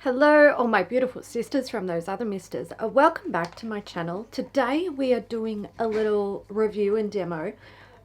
Hello, all my beautiful sisters from those other misters. Welcome back to my channel. Today we are doing a little review and demo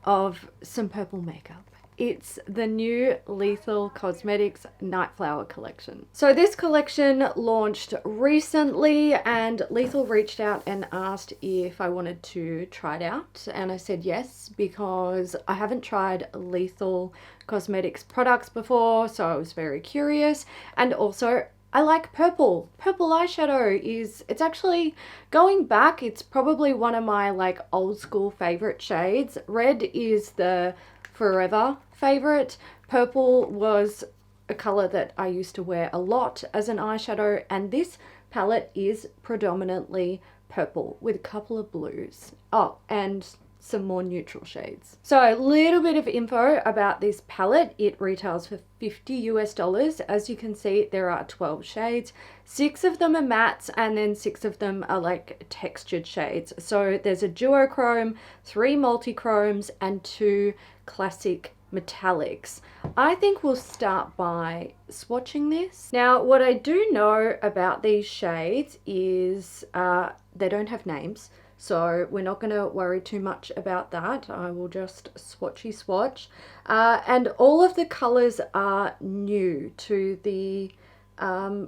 of some purple makeup. It's the new Lethal Cosmetics Nightflower collection. So this collection launched recently and Lethal reached out and asked if I wanted to try it out. And I said yes, because I haven't tried Lethal Cosmetics products before. So I was very curious. And also I like purple. Purple eyeshadow it's actually, going back, it's probably one of my like old school favorite shades. Red is the forever favorite. Purple was a color that I used to wear a lot as an eyeshadow, and this palette is predominantly purple with a couple of blues. Oh, and some more neutral shades. So a little bit of info about this palette. It retails for $50 US. As you can see, there are 12 shades. 6 of them are mattes and then 6 of them are like textured shades. So there's a duochrome, 3 multichromes and 2 classic metallics. I think we'll start by swatching this. Now, what I do know about these shades is they don't have names. So we're not going to worry too much about that. I will just swatchy swatch. And all of the colors are new to the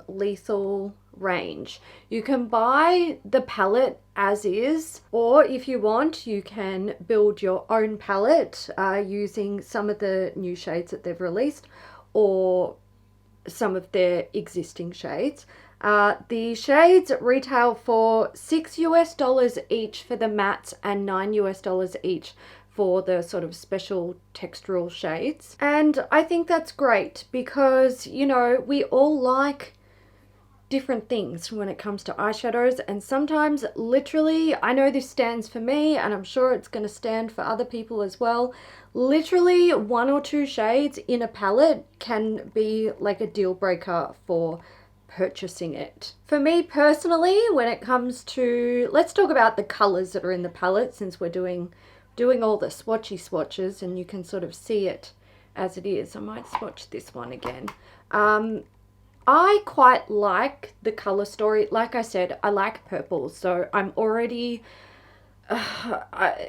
Lethal range. You can buy the palette as is, or if you want, you can build your own palette using some of the new shades that they've released or some of their existing shades. The shades retail for $6 US each for the mattes and $9 US each for the sort of special textural shades. And I think that's great because, you know, we all like different things when it comes to eyeshadows, and sometimes literally, I know this stands for me and I'm sure it's going to stand for other people as well, literally 1 or 2 shades in a palette can be like a deal breaker for purchasing it. For me personally, when it comes to, let's talk about the colors that are in the palette, since we're doing all the swatchy swatches and you can sort of see it as it is. I might swatch this one again. I quite like the color story. Like I said, I like purple, so I'm already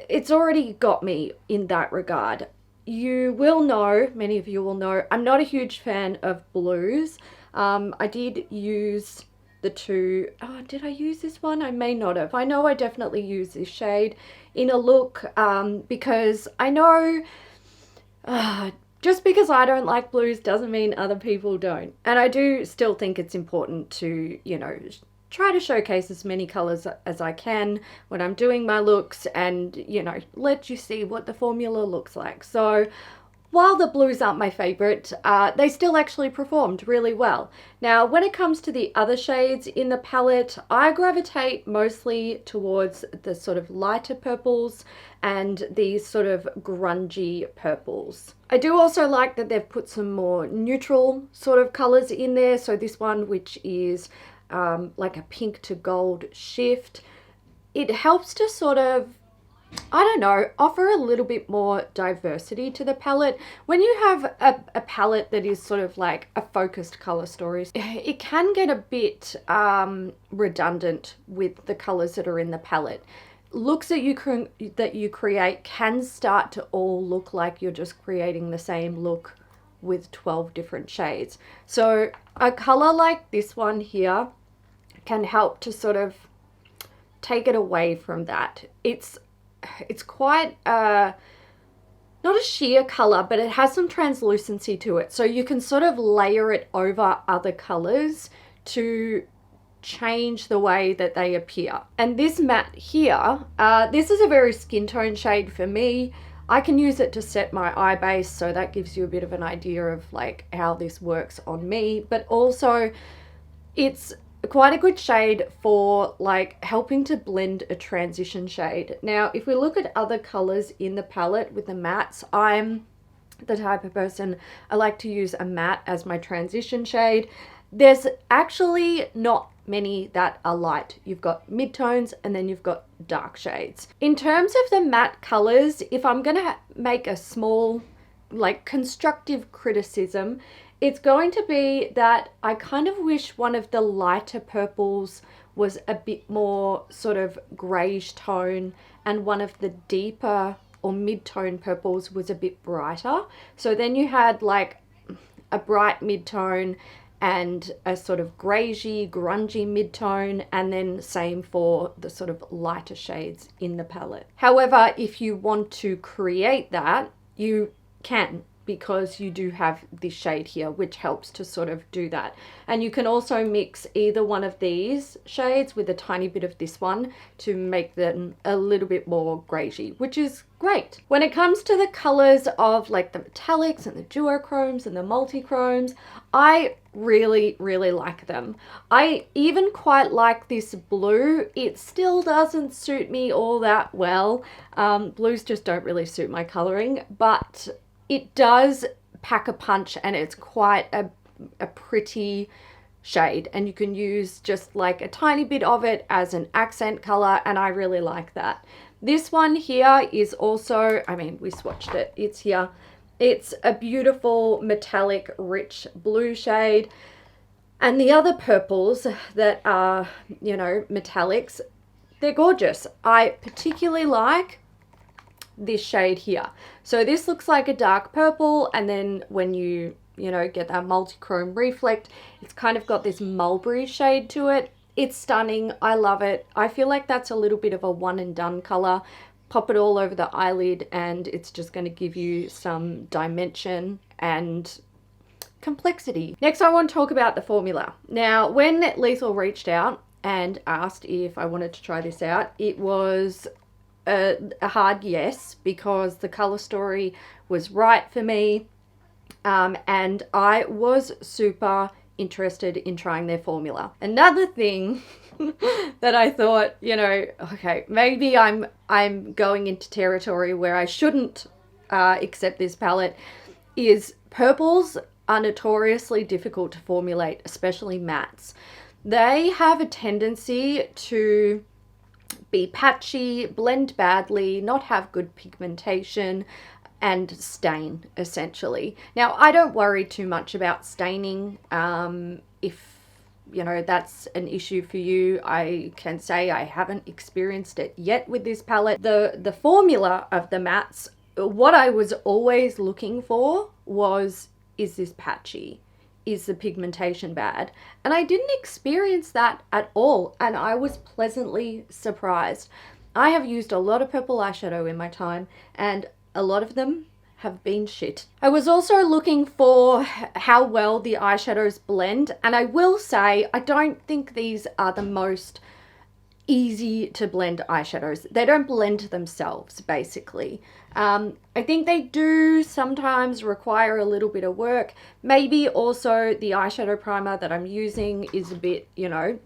it's already got me in that regard. You will know, many of you will know, I'm not a huge fan of blues. I did use the two, did I use this one? I may not have. I know I definitely used this shade in a look because I know just because I don't like blues doesn't mean other people don't. And I do still think it's important to, you know, try to showcase as many colors as I can when I'm doing my looks and, you know, let you see what the formula looks like. So while the blues aren't my favorite, they still actually performed really well. Now, when it comes to the other shades in the palette, I gravitate mostly towards the sort of lighter purples and these sort of grungy purples. I do also like that they've put some more neutral sort of colors in there. So this one, which is like a pink to gold shift, it helps to sort of, I don't know, offer a little bit more diversity to the palette. When you have a palette that is sort of like a focused color story, it can get a bit redundant with the colors that are in the palette. Looks that you create can start to all look like you're just creating the same look with 12 different shades. So a color like this one here can help to sort of take it away from that. It's quite not a sheer color, but it has some translucency to it. So you can sort of layer it over other colors to change the way that they appear. And this matte here, this is a very skin tone shade for me. I can use it to set my eye base, so that gives you a bit of an idea of like how this works on me, but also it's quite a good shade for like helping to blend a transition shade. Now, if we look at other colors in the palette with the mattes, I'm the type of person, I like to use a matte as my transition shade. There's actually not many that are light. You've got midtones and then you've got dark shades. In terms of the matte colors, if I'm gonna make a small like constructive criticism, it's going to be that I kind of wish one of the lighter purples was a bit more sort of greyish tone, and one of the deeper or mid-tone purples was a bit brighter. So then you had like a bright mid-tone and a sort of greyish, grungy mid-tone, and then same for the sort of lighter shades in the palette. However, if you want to create that, you can, because you do have this shade here, which helps to sort of do that. And you can also mix either one of these shades with a tiny bit of this one to make them a little bit more greyy, which is great. When it comes to the colors of like the metallics and the duochromes and the multichromes, I really like them. I even quite like this blue. It still doesn't suit me all that well. Blues just don't really suit my coloring, but it does pack a punch, and it's quite a pretty shade, and you can use just like a tiny bit of it as an accent color, and I really like that. This one here is also, I mean, we swatched it, it's here. It's a beautiful metallic rich blue shade, and the other purples that are, you know, metallics, they're gorgeous. I particularly like this shade here. So this looks like a dark purple, and then when you know, get that multi-chrome reflect, it's kind of got this mulberry shade to it. It's stunning. I love it. I feel like that's a little bit of a one and done color. Pop it all over the eyelid and it's just going to give you some dimension and complexity. Next, I want to talk about the formula. Now, when Lethal reached out and asked if I wanted to try this out, it was a hard yes, because the color story was right for me, and I was super interested in trying their formula. Another thing that I thought, you know, okay, maybe I'm going into territory where I shouldn't accept this palette, is purples are notoriously difficult to formulate, especially mattes. They have a tendency to be patchy, blend badly, not have good pigmentation, and stain, essentially. Now, I don't worry too much about staining. If, you know, that's an issue for you, I can say I haven't experienced it yet with this palette. The formula of the mattes, what I was always looking for was, is this patchy? Is the pigmentation bad? And I didn't experience that at all, and I was pleasantly surprised. I have used a lot of purple eyeshadow in my time, and a lot of them have been shit. I was also looking for how well the eyeshadows blend, and I will say I don't think these are the most easy to blend eyeshadows. They don't blend themselves, basically. I think they do sometimes require a little bit of work. Maybe also the eyeshadow primer that I'm using is a bit, you know,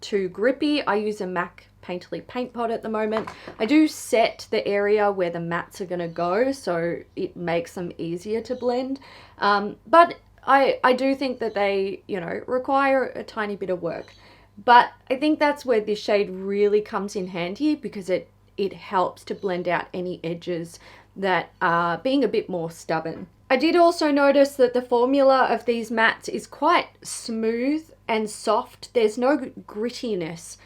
too grippy. I use a MAC Painterly paint pot at the moment. I do set the area where the mattes are going to go, so it makes them easier to blend. But I do think that they, you know, require a tiny bit of work. But I think that's where this shade really comes in handy, because it helps to blend out any edges that are being a bit more stubborn. I did also notice that the formula of these mattes is quite smooth and soft. There's no grittiness,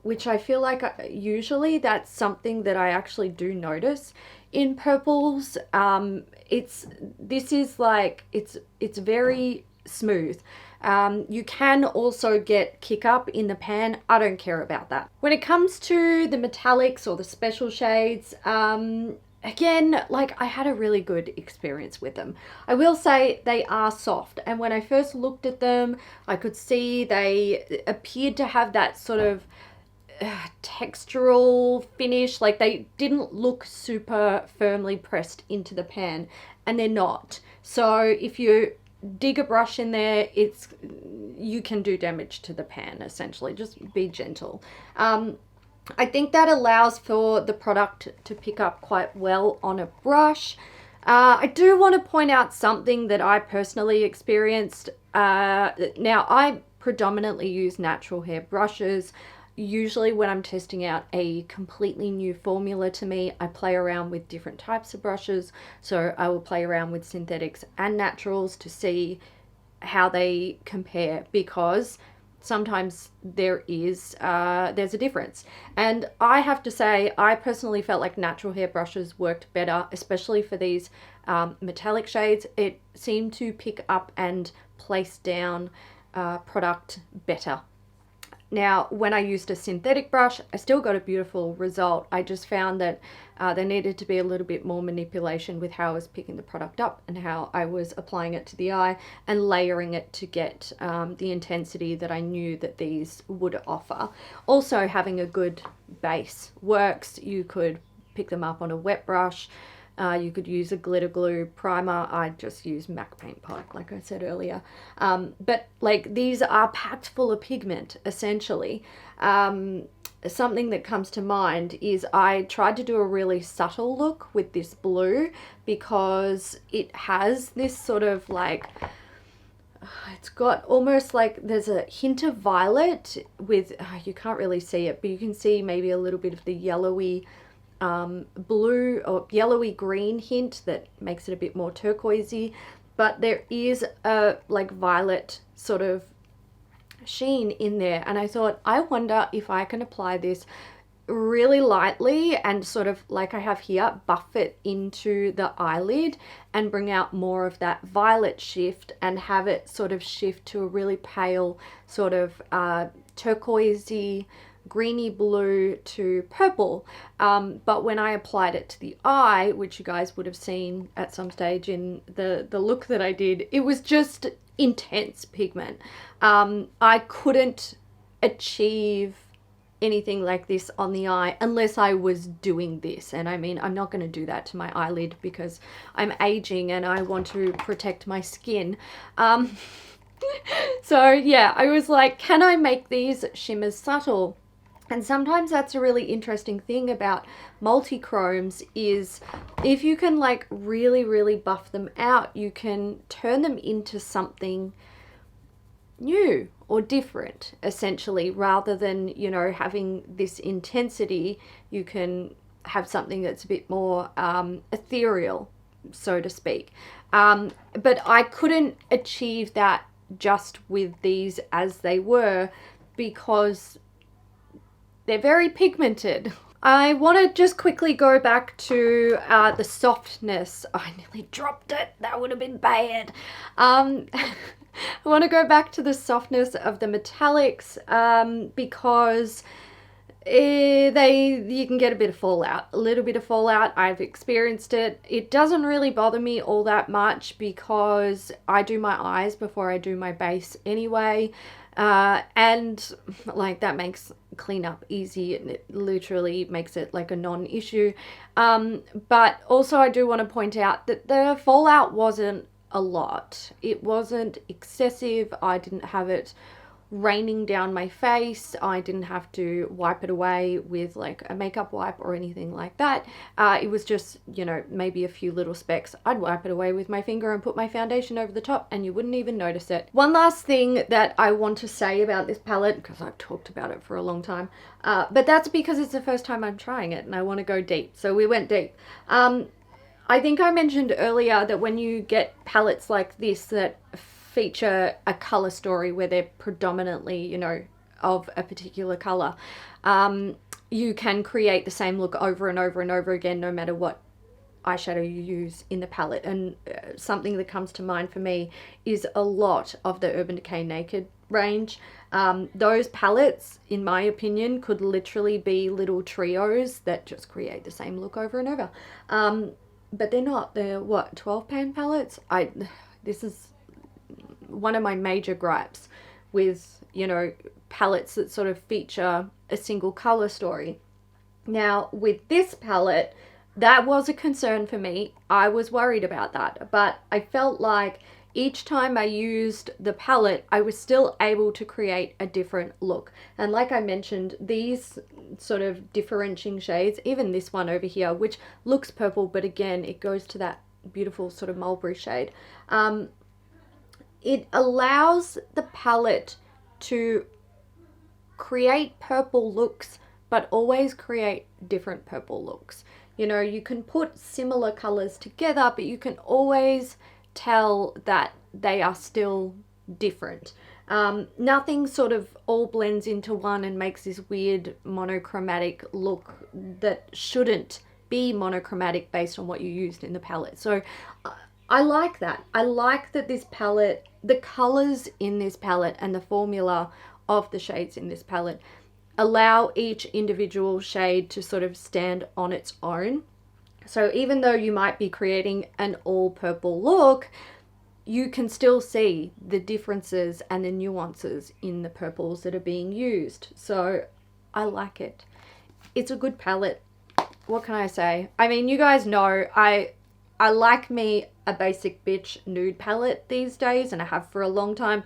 which I feel like usually that's something that I actually do notice in purples. It's very smooth. You can also get kick up in the pan. I don't care about that. When it comes to the metallics or the special shades, again, like, I had a really good experience with them. I will say they are soft, and when I first looked at them, I could see they appeared to have that sort of textural finish. Like, they didn't look super firmly pressed into the pan, and they're not. So if you dig a brush in there, you can do damage to the pan, essentially. Just be gentle. I think that allows for the product to pick up quite well on a brush. I do want to point out something that I personally experienced. Now, I predominantly use natural hair brushes. Usually when I'm testing out a completely new formula to me, I play around with different types of brushes. So I will play around with synthetics and naturals to see how they compare, because sometimes there's a difference. And I have to say, I personally felt like natural hair brushes worked better, especially for these metallic shades. It seemed to pick up and place down product better. Now, when I used a synthetic brush, I still got a beautiful result. I just found that there needed to be a little bit more manipulation with how I was picking the product up and how I was applying it to the eye and layering it to get the intensity that I knew that these would offer. Also, having a good base works. You could pick them up on a wet brush. You could use a glitter glue primer. I just use MAC paint pot, like I said earlier. But like, these are packed full of pigment, essentially. Something that comes to mind is I tried to do a really subtle look with this blue, because it has this sort of like, it's got almost like there's a hint of violet with, you can't really see it, but you can see maybe a little bit of the yellowy blue or yellowy green hint that makes it a bit more turquoisey, but there is a like violet sort of sheen in there. And I thought, I wonder if I can apply this really lightly and sort of like I have here, buff it into the eyelid and bring out more of that violet shift and have it sort of shift to a really pale sort of turquoisey, greeny blue to purple. But when I applied it to the eye, which you guys would have seen at some stage in the look that I did, it was just intense pigment. I couldn't achieve anything like this on the eye unless I was doing this. And I mean, I'm not going to do that to my eyelid because I'm aging and I want to protect my skin. So yeah, I was like, can I make these shimmers subtle? And sometimes that's a really interesting thing about multi-chromes, is if you can like really buff them out, you can turn them into something new or different, essentially, rather than, you know, having this intensity. You can have something that's a bit more ethereal, so to speak. But I couldn't achieve that just with these as they were, because they're very pigmented. I want to just quickly go back to the softness. Oh, I nearly dropped it. That would have been bad. I want to go back to the softness of the metallics, because you can get a bit of fallout, a little bit of fallout. I've experienced it. It doesn't really bother me all that much because I do my eyes before I do my base anyway. And like, that makes cleanup easy, and it literally makes it like a non-issue. But also I do want to point out that the fallout wasn't a lot. It wasn't excessive. I didn't have it raining down my face. I didn't have to wipe it away with like a makeup wipe or anything like that. It was just, you know, maybe a few little specks. I'd wipe it away with my finger and put my foundation over the top and you wouldn't even notice it. One last thing that I want to say about this palette, because I've talked about it for a long time, but that's because it's the first time I'm trying it and I want to go deep. So we went deep. I think I mentioned earlier that when you get palettes like this that feature a color story where they're predominantly, you know, of a particular color, you can create the same look over and over and over again, no matter what eyeshadow you use in the palette. And something that comes to mind for me is a lot of the Urban Decay Naked range. Those palettes, in my opinion, could literally be little trios that just create the same look over and over. But they're not. They're what, 12-pan palettes? This is one of my major gripes with, you know, palettes that sort of feature a single color story. Now with this palette, that was a concern for me. I was worried about that, but I felt like each time I used the palette, I was still able to create a different look. And like I mentioned, these sort of differentiating shades, even this one over here, which looks purple, but again, it goes to that beautiful sort of mulberry shade. It allows the palette to create purple looks, but always create different purple looks. You know, you can put similar colors together, but you can always tell that they are still different. Nothing sort of all blends into one and makes this weird monochromatic look that shouldn't be monochromatic based on what you used in the palette. So I like that. I like that this palette, the colors in this palette and the formula of the shades in this palette allow each individual shade to sort of stand on its own. So even though you might be creating an all purple look, you can still see the differences and the nuances in the purples that are being used. So I like it. It's a good palette. What can I say? I mean, you guys know I like me a basic bitch nude palette these days, and I have for a long time.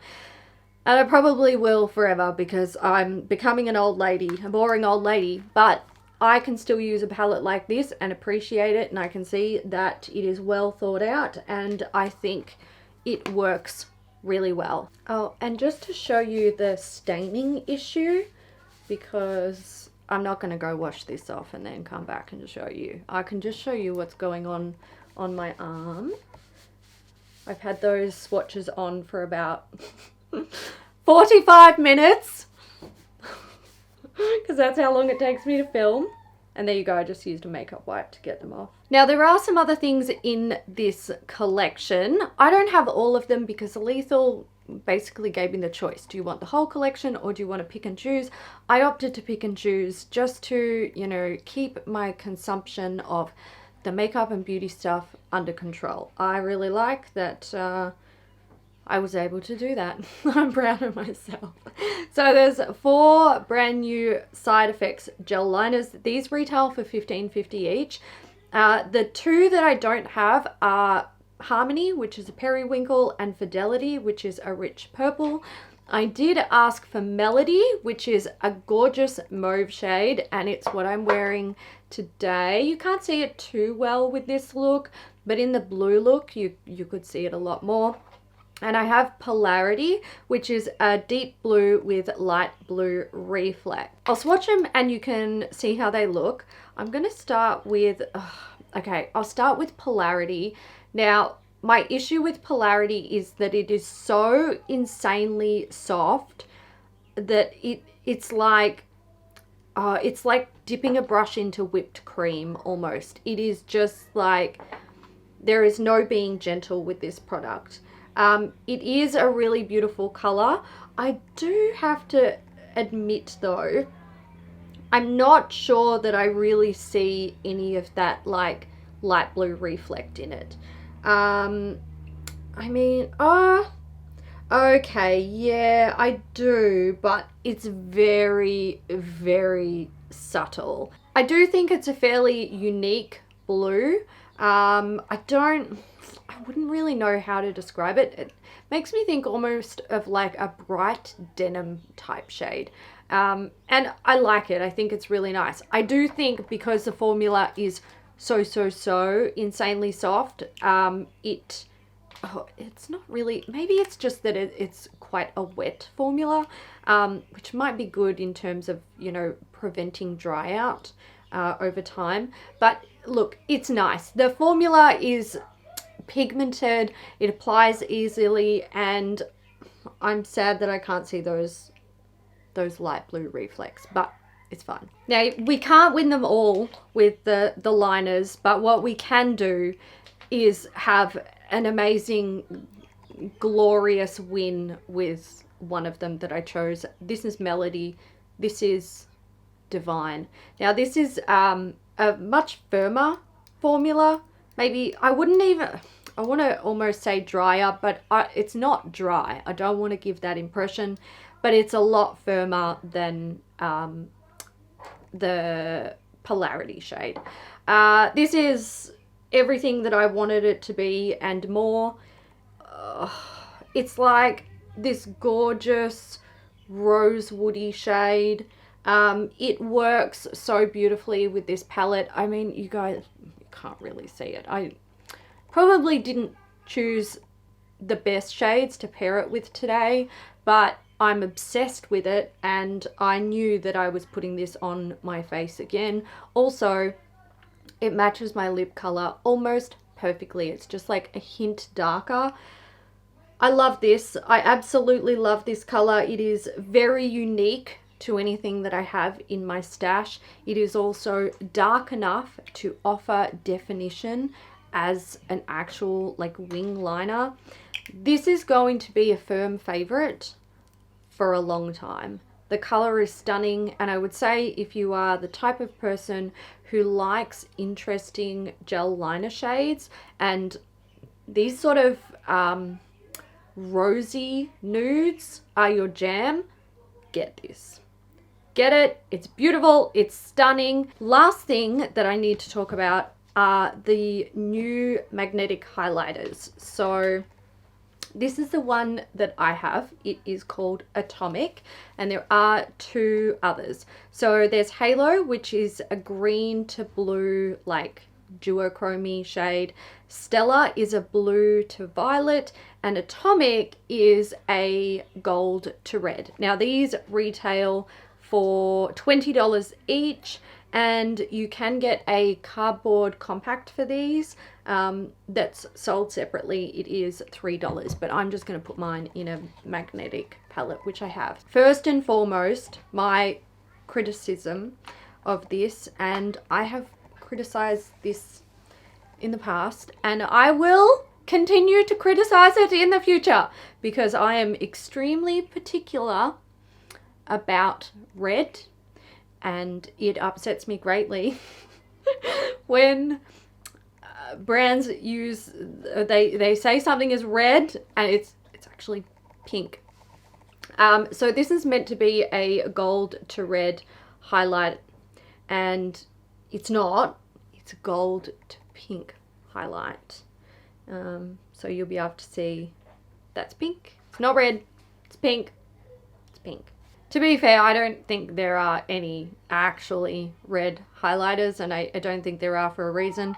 And I probably will forever because I'm becoming an old lady, a boring old lady. But I can still use a palette like this and appreciate it, and I can see that it is well thought out, and I think it works really well. Oh, and just to show you the staining issue, because I'm not going to go wash this off and then come back and show you. I can just show you what's going on my arm. I've had those swatches on for about 45 minutes because that's how long it takes me to film. And there you go, I just used a makeup wipe to get them off. Now, there are some other things in this collection. I don't have all of them because Lethal basically gave me the choice. Do you want the whole collection or do you want to pick and choose? I opted to pick and choose just to, you know, keep my consumption of the makeup and beauty stuff under control. I really like that I was able to do that. I'm proud of myself. So there's 4 brand new Side Effects gel liners. These retail for $15.50 each. The 2 that I don't have are Harmony, which is a periwinkle, and Fidelity, which is a rich purple. I did ask for Melody, which is a gorgeous mauve shade, and it's what I'm wearing today. You can't see it too well with this look, but in the blue look, you could see it a lot more. And I have Polarity, which is a deep blue with light blue reflect. I'll swatch them and you can see how they look. I'm going to start with, okay, I'll start with Polarity. Now, my issue with Polarity is that it is so insanely soft that it's like dipping a brush into whipped cream almost. It is just like, there is no being gentle with this product. It is a really beautiful color. I do have to admit though, I'm not sure that I really see any of that like light blue reflect in it. I mean, okay, yeah, I do, but it's very, very subtle. I do think it's a fairly unique blue. I wouldn't really know how to describe it. It makes me think almost of like a bright denim type shade. And I like it. I think it's really nice. I do think because the formula is so insanely soft, it's not really, maybe it's just that it's quite a wet formula, which might be good in terms of, you know, preventing dry out over time. But look, it's nice. The formula is pigmented, it applies easily, and I'm sad that I can't see those light blue reflex, but it's fine. Now, we can't win them all with the liners, but what we can do is have an amazing, glorious win with one of them that I chose. This is Melody. This is Divine. Now, this is a much firmer formula. Maybe I wouldn't even, I want to almost say drier, but it's not dry. I don't want to give that impression, but it's a lot firmer than the Polarity shade. This is everything that I wanted it to be and more. It's like this gorgeous rosewoody shade. It works so beautifully with this palette. I mean, you guys can't really see it. I probably didn't choose the best shades to pair it with today, but I'm obsessed with it, and I knew that I was putting this on my face again. Also, it matches my lip color almost perfectly. It's just like a hint darker. I love this. I absolutely love this color. It is very unique to anything that I have in my stash. It is also dark enough to offer definition as an actual like wing liner. This is going to be a firm favorite for a long time. The color is stunning, and I would say if you are the type of person who likes interesting gel liner shades and these sort of rosy nudes are your jam, get this. Get it. It's beautiful. It's stunning. Last thing that I need to talk about are the new magnetic highlighters. So this is the one that I have. It is called Atomic, and there are two others. So there's Halo, which is a green to blue, like duochrome shade. Stella is a blue to violet, and Atomic is a gold to red. Now these retail for $20 each, and you can get a cardboard compact for these that's sold separately. It is $3, but I'm just going to put mine in a magnetic palette, which I have. First and foremost, my criticism of this, and I have criticized this in the past, and I will continue to criticize it in the future because I am extremely particular about red, and it upsets me greatly when brands use they say something is red and it's actually pink. So this is meant to be a gold to red highlight, and it's not. It's a gold to pink highlight. So you'll be able to see that's pink. It's not red. It's pink. It's pink. To be fair, I don't think there are any actually red highlighters, and I don't think there are for a reason.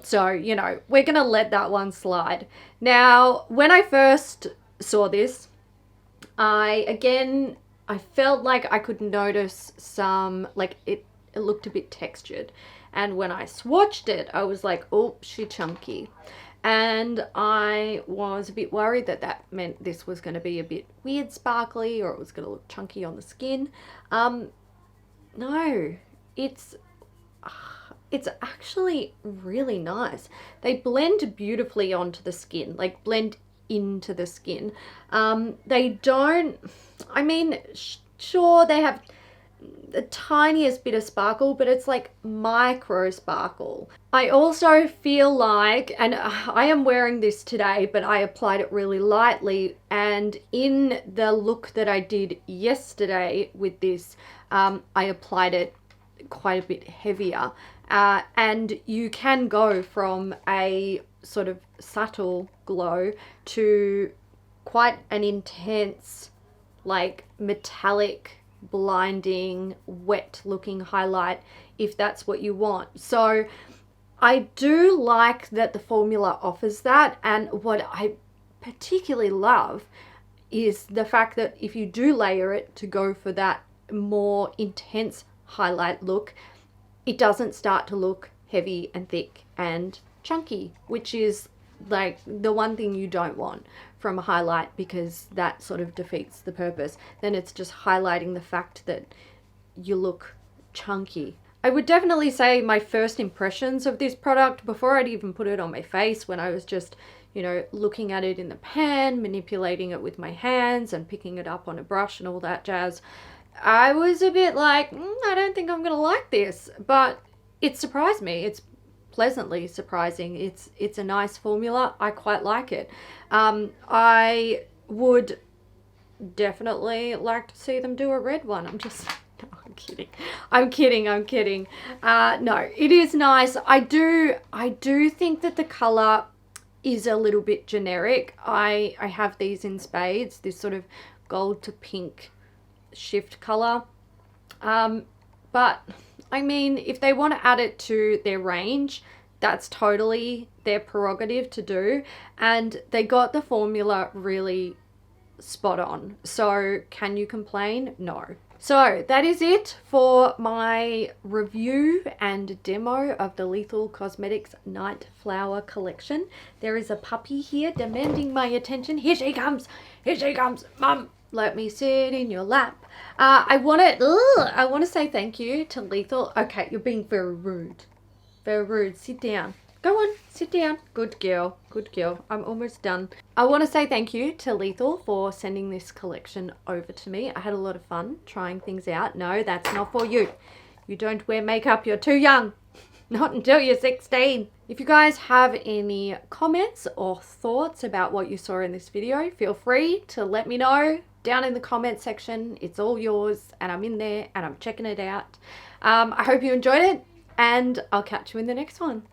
So, you know, we're going to let that one slide. Now, when I first saw this, I felt like I could notice some, like it looked a bit textured. And when I swatched it, I was like, oh, she's chunky. And I was a bit worried that that meant this was going to be a bit weird sparkly, or it was going to look chunky on the skin. No, it's actually really nice. They blend beautifully onto the skin, like blend into the skin. They don't, I mean, sure, they have the tiniest bit of sparkle, but it's like micro sparkle. I also feel like, and I am wearing this today, but I applied it really lightly, and in the look that I did yesterday with this, I applied it quite a bit heavier, and you can go from a sort of subtle glow to quite an intense, like metallic, blinding, wet looking highlight if that's what you want. So I do like that the formula offers that, and what I particularly love is the fact that if you do layer it to go for that more intense highlight look, it doesn't start to look heavy and thick and chunky, which is like the one thing you don't want from a highlight, because that sort of defeats the purpose. Then it's just highlighting the fact that you look chunky. I would definitely say my first impressions of this product, before I'd even put it on my face, when I was just, you know, looking at it in the pan, manipulating it with my hands and picking it up on a brush and all that jazz, I was a bit like, I don't think I'm gonna like this, but it surprised me. It's pleasantly surprising. It's a nice formula. I quite like it. I would definitely like to see them do a red one. I'm just, no, I'm kidding. No, it is nice. I do think that the color is a little bit generic. I have these in spades, this sort of gold to pink shift color. But I mean, if they want to add it to their range, that's totally their prerogative to do. And they got the formula really spot on. So can you complain? No. So that is it for my review and demo of the Lethal Cosmetics Nightflower collection. There is a puppy here demanding my attention. Here she comes. Here she comes. Mum, let me sit in your lap. I want to say thank you to Lethal. Okay, you're being very rude. Very rude. Sit down. Go on, sit down. Good girl. Good girl. I'm almost done. I want to say thank you to Lethal for sending this collection over to me. I had a lot of fun trying things out. No, that's not for you. You don't wear makeup. You're too young. Not until you're 16. If you guys have any comments or thoughts about what you saw in this video, feel free to let me know down in the comment section. It's all yours, and I'm in there and I'm checking it out. I hope you enjoyed it, and I'll catch you in the next one.